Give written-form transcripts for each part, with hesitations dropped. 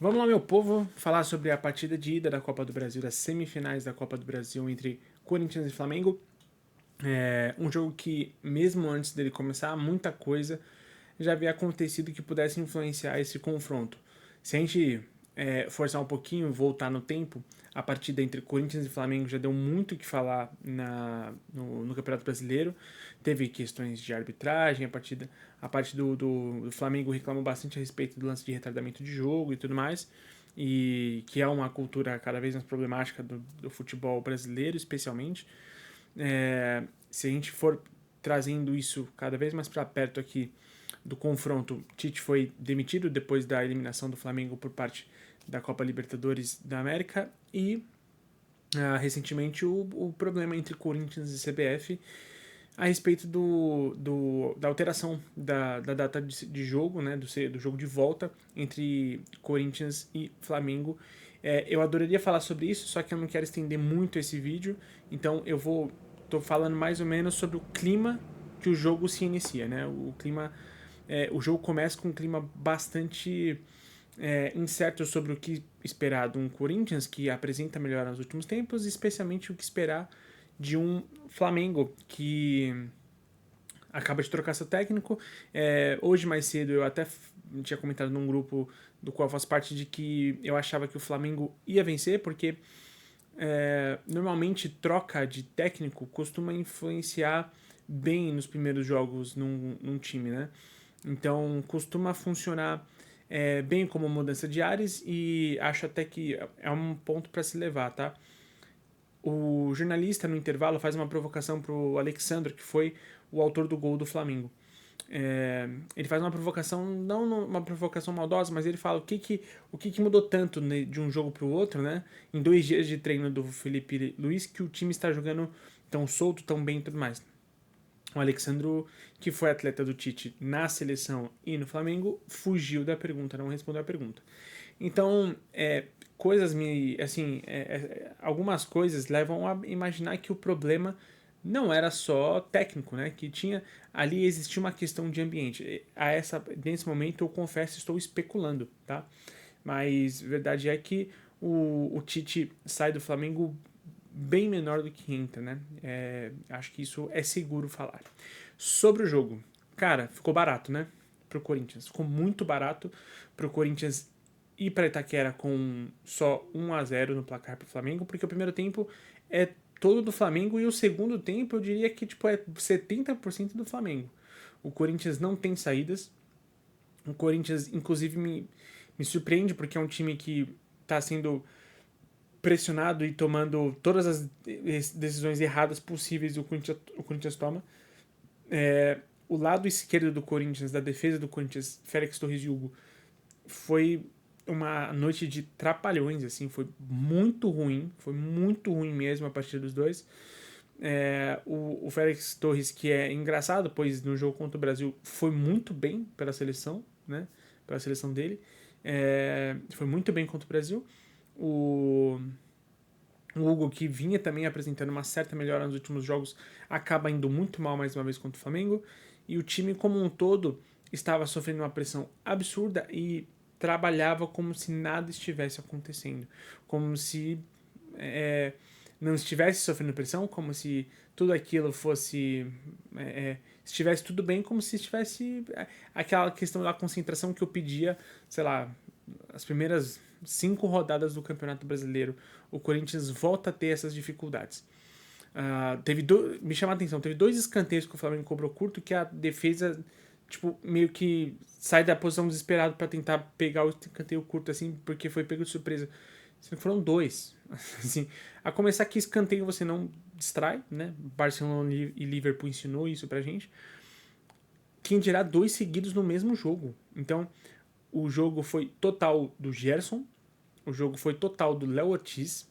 Vamos lá, meu povo, falar sobre a partida de ida da Copa do Brasil, das semifinais da Copa do Brasil entre Corinthians e Flamengo. É um jogo que, mesmo antes dele começar, muita coisa já havia acontecido que pudesse influenciar esse confronto. Se a gente forçar um pouquinho, voltar no tempo, a partida entre Corinthians e Flamengo já deu muito o que falar no Campeonato Brasileiro. Teve questões de arbitragem, a parte do Flamengo reclamou bastante a respeito do lance de retardamento de jogo e tudo mais, e que é uma cultura cada vez mais problemática do futebol brasileiro, especialmente. Se a gente for trazendo isso cada vez mais para perto aqui do confronto, Tite foi demitido depois da eliminação do Flamengo por parte da Copa Libertadores da América e recentemente o problema entre Corinthians e CBF a respeito da alteração da data de jogo, né, do jogo de volta entre Corinthians e Flamengo. Eu adoraria falar sobre isso, só que eu não quero estender muito esse vídeo, então tô falando mais ou menos sobre o clima que o jogo se inicia, né? O jogo começa com um clima bastante incerto sobre o que esperar de um Corinthians que apresenta melhor nos últimos tempos, e especialmente o que esperar de um Flamengo que acaba de trocar seu técnico. Hoje mais cedo eu até tinha comentado num grupo do qual faço parte de que eu achava que o Flamengo ia vencer, porque normalmente troca de técnico costuma influenciar bem nos primeiros jogos num time, né? Então costuma funcionar bem como mudança de ares, e acho até que é um ponto para se levar, tá? O jornalista no intervalo faz uma provocação pro Alexandre, que foi o autor do gol do Flamengo. Ele faz uma provocação, não uma provocação maldosa, mas ele fala o que mudou tanto, né, de um jogo para o outro, né? Em 2 dias de treino do Felipe Luiz, que o time está jogando tão solto, tão bem e tudo mais. O Alexandro, que foi atleta do Tite na seleção e no Flamengo, fugiu da pergunta, não respondeu a pergunta. Então, algumas coisas levam a imaginar que o problema não era só técnico, né? Que ali existia uma questão de ambiente. Nesse momento, eu confesso, estou especulando, tá? Mas a verdade é que o Tite sai do Flamengo bem menor do que entra, né? Acho que isso é seguro falar. Sobre o jogo, cara, ficou barato, né? Pro Corinthians. Ficou muito barato pro Corinthians ir para Itaquera com só 1-0 no placar pro Flamengo, porque o primeiro tempo é todo do Flamengo e o segundo tempo eu diria que tipo, é 70% do Flamengo. O Corinthians não tem saídas. O Corinthians, inclusive, me surpreende porque é um time que está sendo pressionado e tomando todas as decisões erradas possíveis o Corinthians toma. O lado esquerdo do Corinthians, da defesa do Corinthians, Félix Torres e Hugo, foi uma noite de trapalhões, assim, foi muito ruim mesmo a partir dos dois. O Félix Torres, que é engraçado, pois no jogo contra o Brasil foi muito bem pela seleção, né? Pela seleção dele. Foi muito bem contra o Brasil. O Hugo, que vinha também apresentando uma certa melhora nos últimos jogos, acaba indo muito mal mais uma vez contra o Flamengo. E o time como um todo estava sofrendo uma pressão absurda e trabalhava como se nada estivesse acontecendo. Como se não estivesse sofrendo pressão, como se tudo aquilo fosse... estivesse tudo bem, como se estivesse aquela questão da concentração que eu pedia, sei lá, as primeiras 5 rodadas do Campeonato Brasileiro. O Corinthians volta a ter essas dificuldades. Me chama a atenção, teve 2 escanteios que o Flamengo cobrou curto, que a defesa tipo, meio que sai da posição desesperado para tentar pegar o escanteio curto, assim, porque foi pego de surpresa. Foram 2. Assim, a começar que escanteio você não distrai, né? Barcelona e Liverpool ensinou isso pra gente. Quem dirá 2 seguidos no mesmo jogo. Então, o jogo foi total do Gerson, o jogo foi total do Léo Ortiz.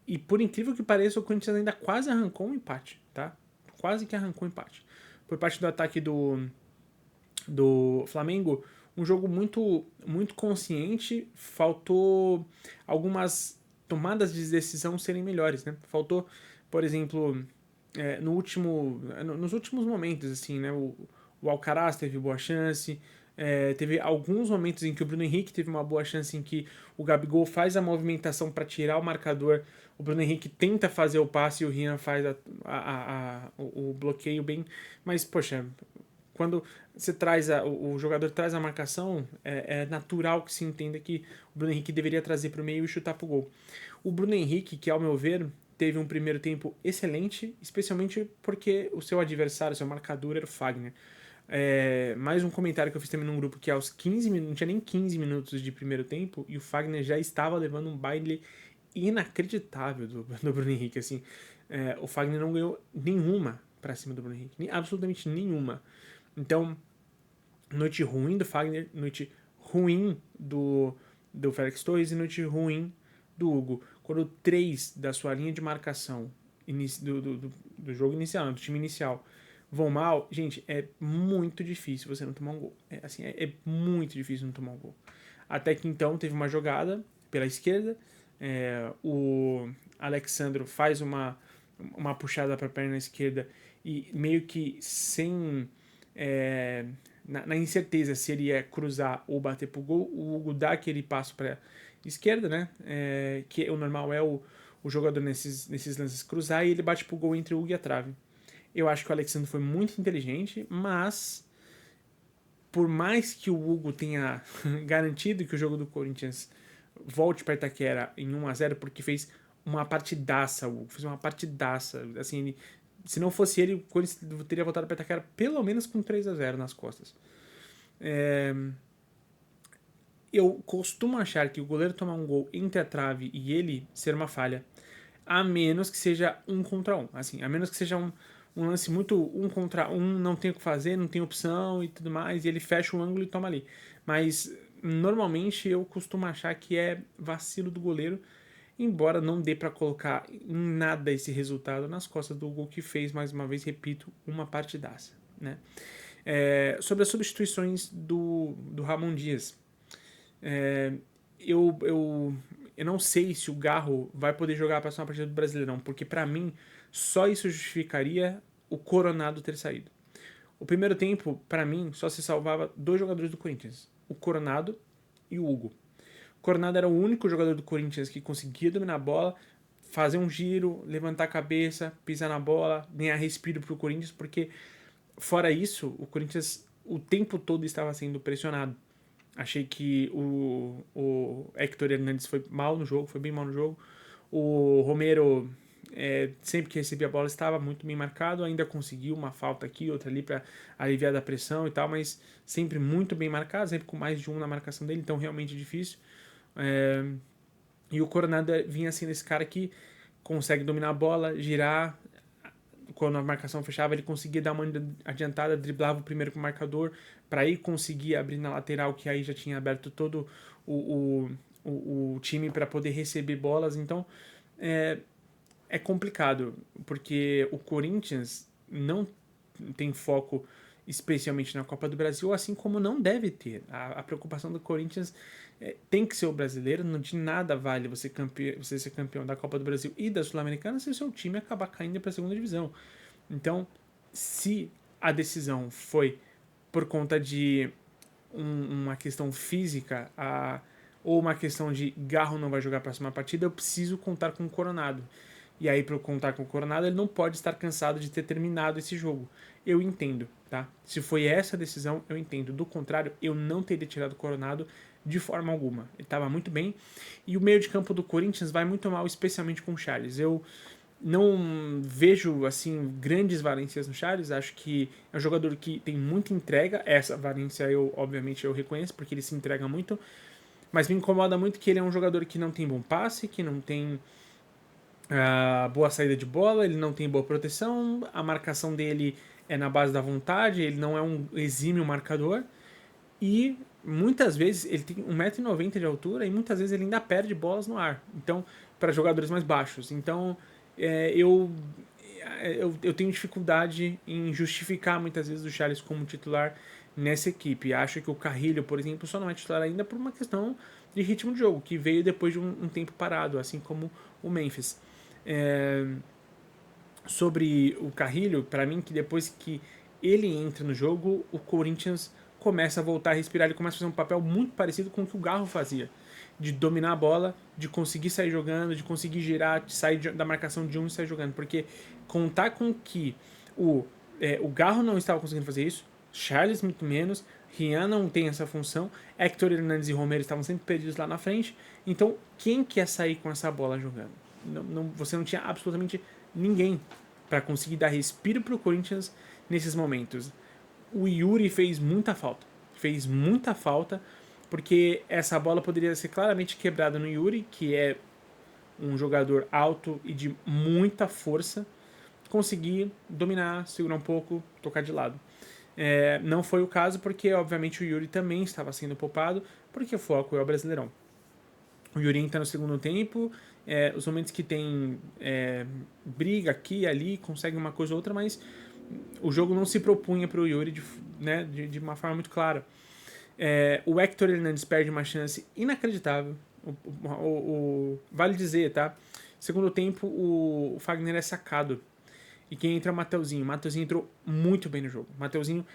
E por incrível que pareça, o Corinthians ainda quase arrancou um empate, tá? Quase que arrancou um empate. Por parte do ataque do Flamengo, um jogo muito consciente, faltou algumas tomadas de decisão serem melhores, né? Faltou, por exemplo, nos últimos momentos, assim, né? O Alcaraz teve boa chance, Teve alguns momentos em que o Bruno Henrique teve uma boa chance em que o Gabigol faz a movimentação para tirar o marcador, o Bruno Henrique tenta fazer o passe e o Rian faz o bloqueio bem, mas poxa, quando você traz o jogador traz a marcação, é natural que se entenda que o Bruno Henrique deveria trazer para o meio e chutar para o gol. O Bruno Henrique, que ao meu ver teve um primeiro tempo excelente, especialmente porque o seu adversário, seu marcador era o Fagner. Mais um comentário que eu fiz também num grupo que aos 15 minutos, não tinha nem 15 minutos de primeiro tempo e o Fagner já estava levando um baile inacreditável do Bruno Henrique. Assim, o Fagner não ganhou nenhuma para cima do Bruno Henrique, absolutamente nenhuma. Então, noite ruim do Fagner, noite ruim do Félix Torres e noite ruim do Hugo. Quando 3 da sua linha de marcação do jogo inicial, do time inicial, vão mal, gente, é muito difícil você não tomar um gol. É muito difícil não tomar um gol. Até que então teve uma jogada pela esquerda, o Alexandro faz uma puxada para a perna esquerda e meio que sem na incerteza se ele ia cruzar ou bater pro gol, o Hugo dá aquele passo para esquerda, né? Que o normal é o jogador nesses lances cruzar e ele bate pro gol entre o Hugo e a trave. Eu acho que o Alexandre foi muito inteligente, mas por mais que o Hugo tenha garantido que o jogo do Corinthians volte para Itaquera em 1-0, porque fez uma partidaça, o Hugo fez uma partidaça, assim, se não fosse ele, o Corinthians teria voltado para Itaquera pelo menos com 3-0 nas costas. Eu costumo achar que o goleiro tomar um gol entre a trave e ele ser uma falha, a menos que seja 1 contra 1, assim, a menos que seja um lance muito 1 contra 1, não tem o que fazer, não tem opção e tudo mais, e ele fecha o ângulo e toma ali. Mas normalmente eu costumo achar que é vacilo do goleiro, embora não dê para colocar em nada esse resultado nas costas do gol que fez, mais uma vez, repito, uma partidaça, né? Sobre as substituições do Ramon Dias, eu não sei se o Garro vai poder jogar a próxima partida do Brasileirão, porque para mim só isso justificaria o Coronado ter saído. O primeiro tempo, para mim, só se salvava 2 jogadores do Corinthians, o Coronado e o Hugo. O Coronado era o único jogador do Corinthians que conseguia dominar a bola, fazer um giro, levantar a cabeça, pisar na bola, ganhar respiro pro Corinthians, porque fora isso, o Corinthians o tempo todo estava sendo pressionado. Achei que o Héctor Hernandes foi mal no jogo, foi bem mal no jogo. O Romero, sempre que recebia a bola, estava muito bem marcado, ainda conseguiu uma falta aqui, outra ali para aliviar da pressão e tal, mas sempre muito bem marcado, sempre com mais de um na marcação dele, então realmente difícil. E o Coronado vinha sendo esse cara que consegue dominar a bola, girar. Quando a marcação fechava, ele conseguia dar uma adiantada, driblava o primeiro com o marcador, para aí conseguir abrir na lateral, que aí já tinha aberto todo o time para poder receber bolas. Então é complicado, porque o Corinthians não tem foco especialmente na Copa do Brasil, assim como não deve ter. A preocupação do Corinthians tem que ser o brasileiro, não de nada vale você ser campeão da Copa do Brasil e da Sul-Americana se o seu time acabar caindo para a segunda divisão. Então, se a decisão foi por conta de uma questão física ou uma questão de Garro não vai jogar a próxima partida, eu preciso contar com o Coronado. E aí, para eu contar com o Coronado, ele não pode estar cansado de ter terminado esse jogo. Eu entendo, tá? Se foi essa a decisão, eu entendo. Do contrário, eu não teria tirado o Coronado de forma alguma. Ele estava muito bem. E o meio de campo do Corinthians vai muito mal, especialmente com o Charles. Eu não vejo assim grandes valências no Charles. Acho que é um jogador que tem muita entrega. Essa valência obviamente eu reconheço, porque ele se entrega muito. Mas me incomoda muito que ele é um jogador que não tem bom passe, que não tem boa saída de bola, ele não tem boa proteção, a marcação dele é na base da vontade, ele não é um exímio marcador e muitas vezes ele tem 1,90 m de altura e muitas vezes ele ainda perde bolas no ar, então para jogadores mais baixos. Então eu tenho dificuldade em justificar muitas vezes o Charles como titular nessa equipe. Acho que o Carrilho, por exemplo, só não é titular ainda por uma questão de ritmo de jogo, que veio depois de um tempo parado, assim como o Memphis. Sobre o Carrilho, para mim, que depois que ele entra no jogo, o Corinthians começa a voltar a respirar, ele começa a fazer um papel muito parecido com o que o Garro fazia. De dominar a bola, de conseguir sair jogando, de conseguir girar, de sair da marcação de um e sair jogando. Porque contar com que o Garro não estava conseguindo fazer isso, Charles muito menos, Rian não tem essa função, Héctor Hernandes e Romero estavam sempre perdidos lá na frente. Então, quem quer sair com essa bola jogando? Você não tinha absolutamente ninguém para conseguir dar respiro para o Corinthians nesses momentos. O Yuri fez muita falta. Fez muita falta, porque essa bola poderia ser claramente quebrada no Yuri, que é um jogador alto e de muita força, conseguir dominar, segurar um pouco, tocar de lado. Não foi o caso porque, obviamente, o Yuri também estava sendo poupado, porque o foco é o Brasileirão. O Yuri entra no segundo tempo, os momentos que tem briga aqui e ali, consegue uma coisa ou outra, mas o jogo não se propunha para o Yuri de uma forma muito clara. O Héctor Hernandes perde uma chance inacreditável. Vale dizer, tá? Segundo tempo, o Fagner é sacado. E quem entra é o Mateuzinho. O Mateuzinho entrou muito bem no jogo. O Mateuzinho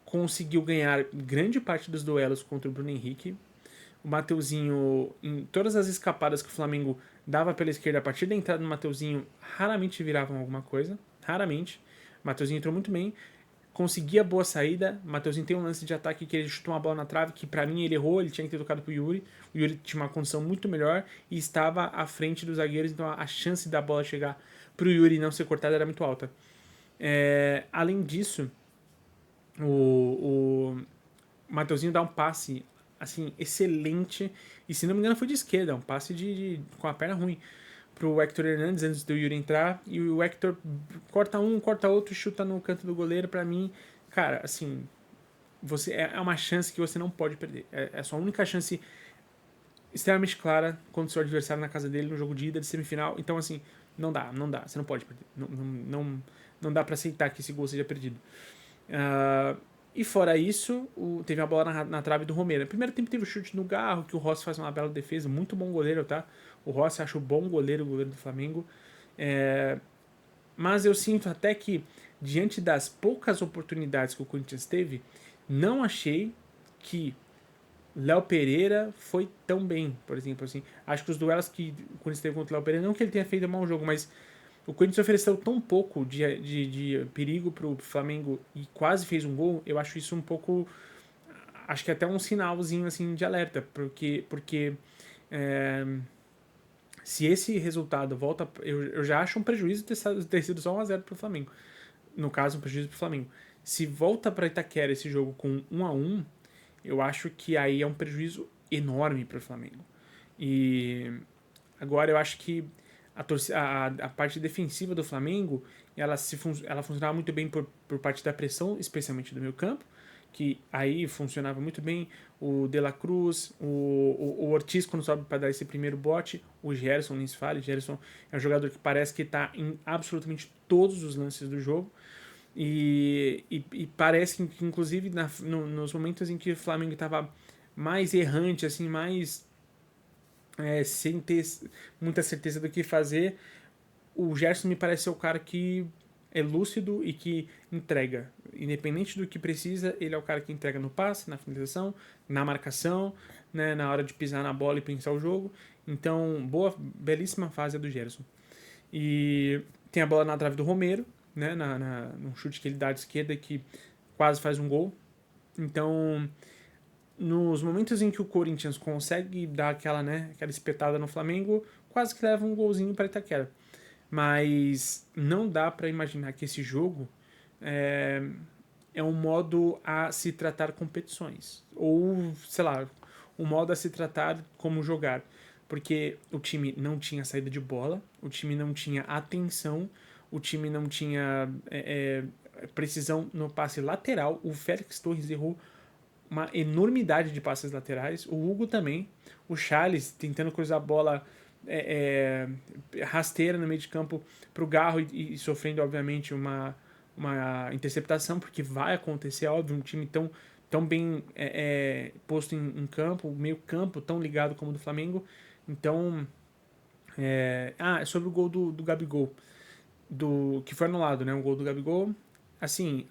conseguiu ganhar grande parte dos duelos contra o Bruno Henrique. O Mateuzinho, em todas as escapadas que o Flamengo dava pela esquerda, a partir da entrada do Mateuzinho, raramente viravam alguma coisa. Raramente. O Mateuzinho entrou muito bem. Conseguia boa saída. O Mateuzinho tem um lance de ataque que ele chutou uma bola na trave, que pra mim ele errou, ele tinha que ter tocado pro Yuri. O Yuri tinha uma condição muito melhor e estava à frente dos zagueiros, então a chance da bola chegar pro Yuri não ser cortada era muito alta. Além disso, o Mateuzinho dá um passe assim, excelente, e se não me engano foi de esquerda, um passe com a perna ruim, pro Héctor Hernandes antes do Yuri entrar, e o Héctor corta um, corta outro, chuta no canto do goleiro. Pra mim, cara, assim, é uma chance que você não pode perder. É a sua única chance extremamente clara contra o seu adversário na casa dele no jogo de ida de semifinal. Então, assim, não dá, você não pode perder. Não dá pra aceitar que esse gol seja perdido. E fora isso, teve uma bola na trave do Romero. No primeiro tempo teve o chute no Garro, que o Rossi faz uma bela defesa, muito bom goleiro, tá? O Rossi acho bom goleiro, o goleiro do Flamengo. Mas eu sinto até que, diante das poucas oportunidades que o Corinthians teve, não achei que Léo Pereira foi tão bem, por exemplo. Assim, acho que os duelos que o Corinthians teve contra o Léo Pereira, não que ele tenha feito um mau jogo, mas o Corinthians ofereceu tão pouco de perigo pro Flamengo e quase fez um gol. Eu acho isso um pouco, acho que até um sinalzinho assim de alerta, porque se esse resultado volta, eu já acho um prejuízo ter sido só 1-0 pro Flamengo. No caso, um prejuízo pro Flamengo. Se volta para Itaquera esse jogo com 1-1, eu acho que aí é um prejuízo enorme pro Flamengo. E agora eu acho que a parte defensiva do Flamengo, ela funcionava muito bem por parte da pressão, especialmente do meio campo, que aí funcionava muito bem o De La Cruz, o Ortiz quando sobe para dar esse primeiro bote, o Gerson, nem se fala, o Gerson é um jogador que parece que está em absolutamente todos os lances do jogo, e parece que inclusive nos momentos em que o Flamengo estava mais errante, assim, mais sem ter muita certeza do que fazer, o Gerson me parece ser o cara que é lúcido e que entrega. Independente do que precisa, ele é o cara que entrega no passe, na finalização, na marcação, né, na hora de pisar na bola e pensar o jogo. Então, belíssima fase a do Gerson. E tem a bola na trave do Romero, né, num chute que ele dá de esquerda que quase faz um gol. Então, nos momentos em que o Corinthians consegue dar aquela espetada no Flamengo, quase que leva um golzinho para Itaquera. Mas não dá para imaginar que esse jogo é um modo a se tratar competições. Ou, sei lá, um modo a se tratar como jogar. Porque o time não tinha saída de bola, o time não tinha atenção, o time não tinha precisão no passe lateral. O Félix Torres errou uma enormidade de passes laterais. O Hugo também. O Charles tentando cruzar a bola rasteira no meio de campo para o Garro e sofrendo, obviamente, uma interceptação, porque vai acontecer, óbvio, um time tão bem posto em campo, meio campo tão ligado como o do Flamengo. Então, sobre o gol do Gabigol, que foi anulado, né? O gol do Gabigol. Assim,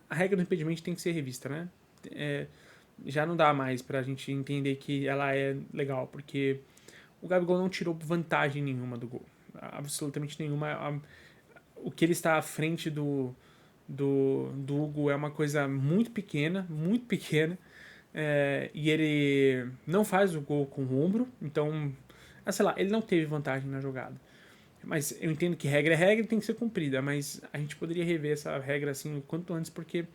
a regra do impedimento tem que ser revista, né? Já não dá mais pra gente entender que ela é legal, porque o Gabigol não tirou vantagem nenhuma do gol. Absolutamente nenhuma. O que ele está à frente do Hugo é uma coisa muito pequena, muito pequena. E ele não faz o gol com o ombro, então, sei lá, ele não teve vantagem na jogada. Mas eu entendo que regra é regra e tem que ser cumprida, mas a gente poderia rever essa regra assim o quanto antes, porque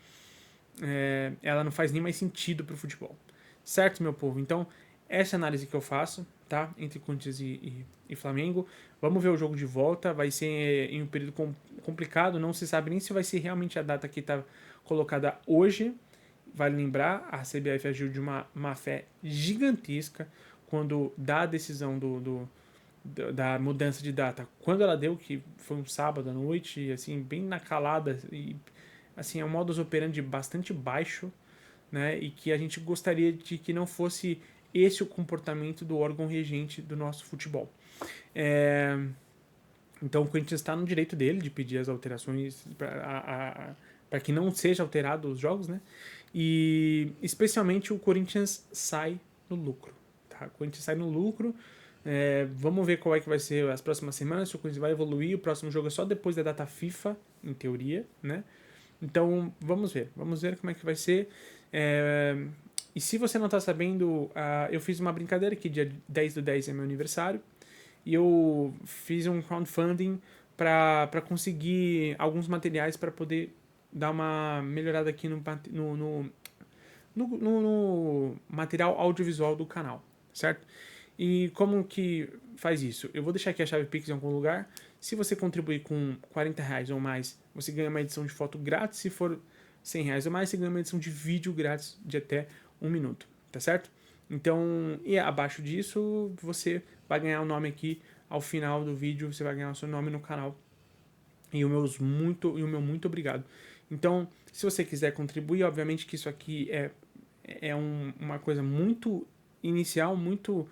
ela não faz nem mais sentido pro futebol. Certo, meu povo? Então, essa é a análise que eu faço, tá? Entre Corinthians e Flamengo. Vamos ver o jogo de volta. Vai ser em um período complicado. Não se sabe nem se vai ser realmente a data que está colocada hoje. Vale lembrar, a CBF agiu de uma má fé gigantesca quando dá a decisão da mudança de data. Quando ela deu, que foi um sábado à noite, assim, bem na calada, e assim, é um modus operandi bastante baixo, né? E que a gente gostaria de que não fosse esse o comportamento do órgão regente do nosso futebol. Então o Corinthians está no direito dele de pedir as alterações para que não seja alterado os jogos, né? E especialmente o Corinthians sai no lucro. Tá? O Corinthians sai no lucro. Vamos ver qual é que vai ser as próximas semanas, se o Corinthians vai evoluir. O próximo jogo é só depois da data FIFA, em teoria, né? Então vamos ver como é que vai ser. E se você não está sabendo, eu fiz uma brincadeira que dia 10/10 é meu aniversário. E eu fiz um crowdfunding para conseguir alguns materiais para poder dar uma melhorada aqui no material audiovisual do canal, certo? E como que faz isso? Eu vou deixar aqui a chave Pix em algum lugar. Se você contribuir com R$ 40 ou mais, você ganha uma edição de foto grátis. Se for R$ 100 ou mais, você ganha uma edição de vídeo grátis de até 1 minuto, tá certo? Então, e abaixo disso, você vai ganhar o nome aqui ao final do vídeo, você vai ganhar o seu nome no canal. E o meu muito obrigado. Então, se você quiser contribuir, obviamente que isso aqui é uma coisa muito inicial, muito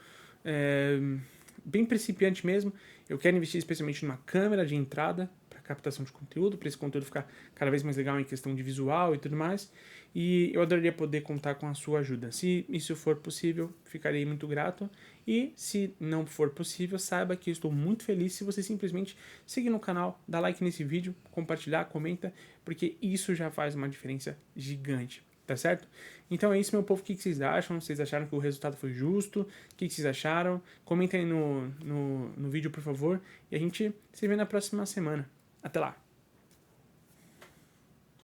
bem principiante mesmo. Eu quero investir especialmente numa câmera de entrada para captação de conteúdo, para esse conteúdo ficar cada vez mais legal em questão de visual e tudo mais. E eu adoraria poder contar com a sua ajuda. Se isso for possível, ficarei muito grato. E se não for possível, saiba que eu estou muito feliz se você simplesmente seguir no canal, dar like nesse vídeo, compartilhar, comenta, porque isso já faz uma diferença gigante. Tá certo? Então é isso, meu povo. O que vocês acham? Vocês acharam que o resultado foi justo? O que vocês acharam? Comentem aí no vídeo, por favor. E a gente se vê na próxima semana. Até lá!